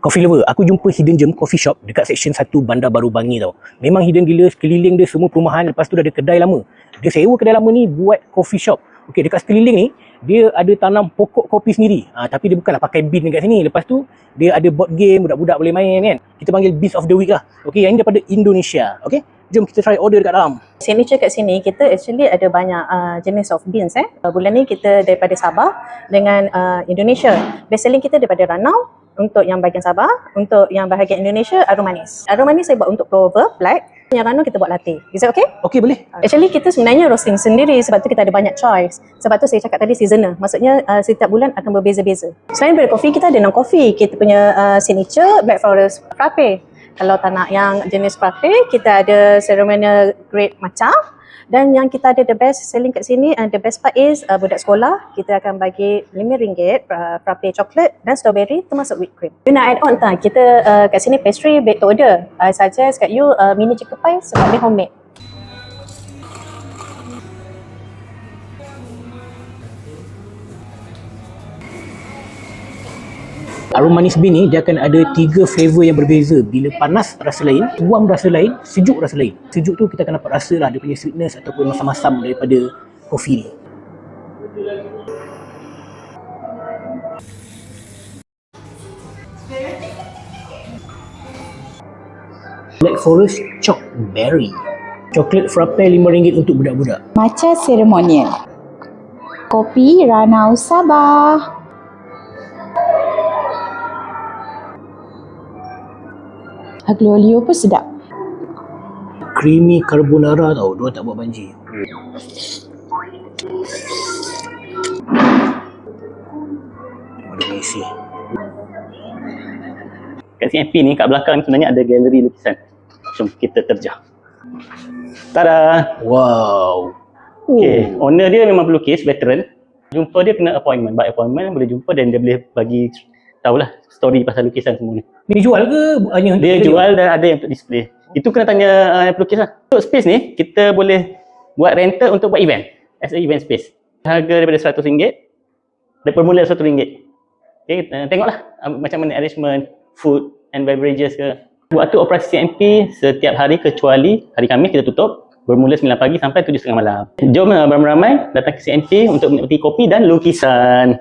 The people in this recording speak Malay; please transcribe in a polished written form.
Coffee lover, aku jumpa Hidden Gem Coffee Shop dekat section 1 Bandar Baru Bangi tau. Memang hidden gila, sekeliling dia semua perumahan, lepas tu dah ada kedai lama. Dia sewa kedai lama ni buat coffee shop. Okey, dekat sekeliling ni, dia ada tanam pokok kopi sendiri. Tapi dia bukanlah pakai bin dekat sini. Lepas tu, dia ada board game, budak-budak boleh main kan. Kita panggil Beast of the Week lah. Okey, yang ini daripada Indonesia. Okey, jom kita try order dekat dalam. Signature kat sini, kita actually ada banyak jenis of beans. Bulan ni kita daripada Sabah dengan Indonesia. Best selling kita daripada Ranau, untuk yang bahagian Sabah, untuk yang bahagian Indonesia, Arum Manis. Arum Manis saya buat untuk Prover, Black. Yang Ranau kita buat latte. Is that okay? Okey, boleh. Actually kita sebenarnya roasting sendiri, sebab tu kita ada banyak choice. Sebab tu saya cakap tadi seasonal. Maksudnya setiap bulan akan berbeza-beza. Selain daripada kopi, kita ada non-coffee. Kita punya signature Black Forest Frappe. Kalau tak nak yang jenis frappe, kita ada ceremonial grade matcha. Dan yang kita ada the best selling kat sini, the best part is budak sekolah, kita akan bagi RM5 frappe coklat dan strawberry termasuk whipped cream. You nak add on tak? Kita kat sini pastry bake to order. I suggest kat you mini chicken pie sebab dia homemade. Arum Manis Bean ni dia akan ada 3 flavor yang berbeza. Bila panas rasa lain, tuam rasa lain, sejuk rasa lain. Sejuk tu kita akan dapat rasa lah dia punya sweetness ataupun masam-masam daripada kopi ni. Black Forest Choc Berry. Coklat frappe RM5 untuk budak-budak. Matcha ceremonial. Kopi Ranau Sabah. Aglio olio pun sedap. Creamy carbonara tau, diorang tak buat banjir. Ada isi. Kat CMP ni, kat belakang sebenarnya ada galeri lukisan. Jom kita terjah. Tada! Wow. Okay, owner dia memang pelukis, veteran. Jumpa dia kena appointment. By appointment boleh jumpa dan dia boleh bagi tahulah story pasal lukisan semua ni. Ni jual ke hanya Dia jual dan ada yang untuk display. Itu kena tanya pelukis lah. Untuk space ni, kita boleh buat rental untuk buat event. As a event space. Harga daripada RM100. Dari permula RM100. Okay, tengoklah macam mana arrangement, food and beverages ke. Waktu operasi CMP setiap hari kecuali hari Khamis kita tutup. Bermula 9 pagi sampai 7.30 malam. Jom beramai-ramai datang ke CMP untuk menikmati kopi dan lukisan.